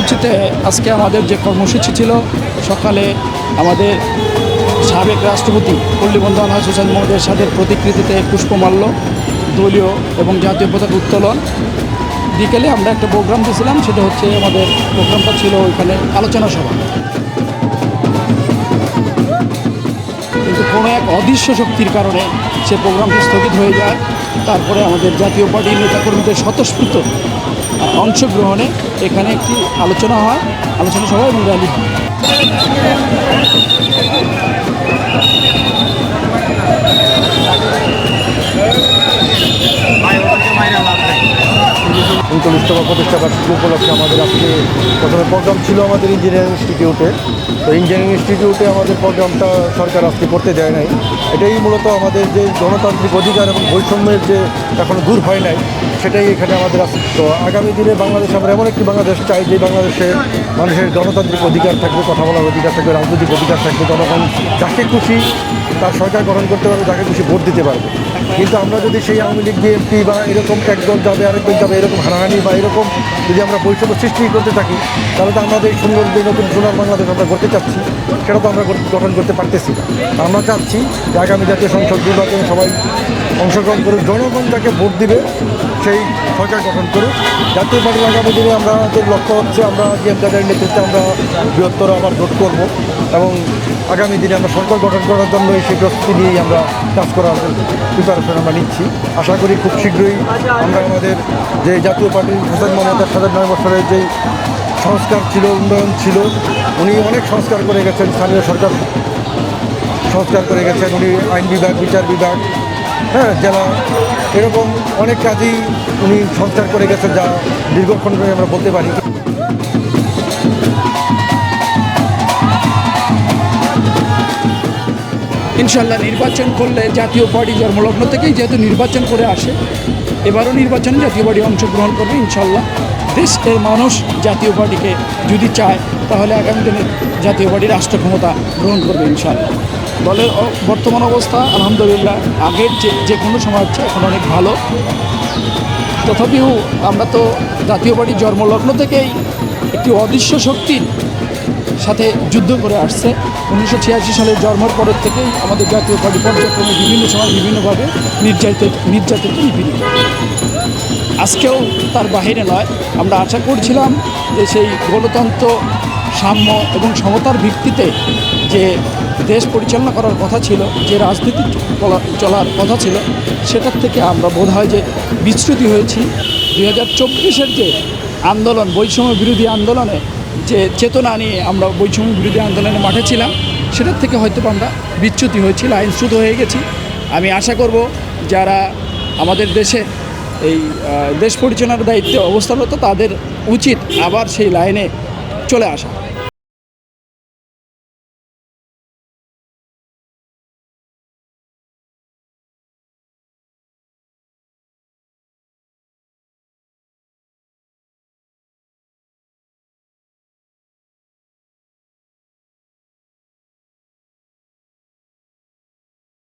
কর্মসূচিতে আজকে আমাদের যে কর্মসূচি ছিল, সকালে আমাদের সাবেক রাষ্ট্রপতি পল্লীবন্ধু আলহাজ হোসেন মোহাম্মদ এরশাদের প্রতিকৃতিতে পুষ্পমাল্য, দলীয় এবং জাতীয় পতাকা উত্তোলন। বিকেলে আমরা একটা প্রোগ্রাম দিয়েছিলাম, সেটা হচ্ছে আমাদের প্রোগ্রামটা ছিল ওইখানে আলোচনা সভা। কিন্তু কোনো এক অদৃশ্য শক্তির কারণে সে প্রোগ্রামটি স্থগিত হয়ে যায়। তারপরে আমাদের জাতীয় পার্টির নেতাকর্মীদের স্বতঃস্ফূর্ত অংশগ্রহণে এখানে একটি আলোচনা হয়, আলোচনা সভা এবং র্যালি হয়। উনচল্লিশতম প্রতিষ্ঠা বার্ষিকী উপলক্ষে আমাদের আজকে প্রথমে প্রোগ্রাম ছিল আমাদের ইঞ্জিনিয়ারিং ইনস্টিটিউটে। তো ইঞ্জিনিয়ারিং ইনস্টিটিউটে আমাদের প্রোগ্রামটা সরকার আজকে করতে দেয় নাই। এটাই মূলত আমাদের যে গণতান্ত্রিক অধিকার এবং বৈষম্যের যে এখনও দূর হয় নাই, সেটাই এখানে আমাদের আছে। তো আগামী দিনে বাংলাদেশ, আমরা এমন একটি বাংলাদেশ চাই যে বাংলাদেশে মানুষের গণতান্ত্রিক অধিকার থাকবে, কথা বলার অধিকার থাকবে, রাজনৈতিক অধিকার থাকবে, জনগণ যাকে খুশি তার সরকার গঠন করতে পারবে, যাকে খুশি ভোট দিতে পারবে। কিন্তু আমরা যদি সেই আওয়ামী লীগ বিএনপি বা এরকম একদল যাবে আরেকদল যাবে এরকম হানাহানি বা এরকম যদি আমরা বৈষম্য সৃষ্টি করতে থাকি, তাহলে তো আমাদের সুন্দর যে নতুন সোনার বাংলাদেশ আমরা করতে চাচ্ছি, সেটা তো আমরা গঠন করতে পারতেছি না। আমরা চাচ্ছি যে আগামী জাতীয় সংসদ নির্বাচনে সবাই অংশগ্রহণ করুক, জনগণ যাকে ভোট দিবে সেই সরকার গঠন করুক। জাতীয় পার্টির আগামী দিনে আমাদের লক্ষ্য হচ্ছে আমরা জিএম নেতৃত্বে আমরা বৃহত্তর আবার ভোট করবো এবং আগামী দিনে আমরা সরকার গঠন করার জন্য সেই প্রস্তুতি নিয়েই আমরা কাজ করার প্রিপারেশন আমরা নিচ্ছি। আশা করি খুব শীঘ্রই আমরা আমাদের যে জাতীয় পার্টির হোসেন মোহাম্মদ এরশাদের 9 বছরের যেই সংস্কার ছিল, উন্নয়ন ছিল, উনি অনেক সংস্কার করে গেছেন, স্থানীয় সরকার সংস্কার করে গেছেন, উনি আইন বিভাগ, বিচার বিভাগ, জেলা, এরকম অনেক কাজই উনি সংস্কার করে গেছেন, যা দীর্ঘক্ষণ ধরে আমরা বলতে পারি। ইনশাল্লাহ নির্বাচন করলে জাতীয় পার্টি জন্মলগ্ন থেকেই যেহেতু নির্বাচন করে আসে, এবারও নির্বাচনে জাতীয় পার্টি অংশগ্রহণ করবে ইনশাল্লাহ। দেশের মানুষ জাতীয় পার্টিকে যদি চায়, তাহলে আগামী দিনে জাতীয় পার্টি রাষ্ট্র ক্ষমতা গ্রহণ করবে ইনশাল্লাহ। দলের বর্তমান অবস্থা আলহামদুলিল্লাহ আগের যে কোনো সময় হচ্ছে এখন অনেক ভালো। তথাপিও আমরা তো জাতীয় পার্টির জন্মলগ্ন থেকেই একটি অদৃশ্য শক্তির সাথে যুদ্ধ করে আসছে। 1986 সালের জন্মের পরের থেকেই আমাদের জাতীয় পার্টি পর্যায়ক্রমে বিভিন্ন সময় বিভিন্নভাবে নির্যাতিত নিপীড়িত। আজকেও তার বাহিরে নয়। আমরা আশা করছিলাম যে সেই গণতন্ত্র, সাম্য এবং সমতার ভিত্তিতে যে দেশ পরিচালনা করার কথা ছিল, যে রাজনীতি চলার কথা ছিল, সেটার থেকে আমরা বোধ হয় যে বিচ্যুতি হয়েছি। 2024-এর যে আন্দোলন, বৈষম্য বিরোধী আন্দোলনে যে চেতনা নিয়ে আমরা বৈষম্য বিরোধী আন্দোলনে মাঠে ছিলাম, সেটার থেকে হয়তো আমরা বিচ্যুতি হয়েছি, লাইনচ্যুত হয়ে গেছি। আমি আশা করব যারা আমাদের দেশে এই দেশ পরিচালনার দায়িত্বে অবস্থানরত, তাদের উচিত আবার সেই লাইনে চলে আসা।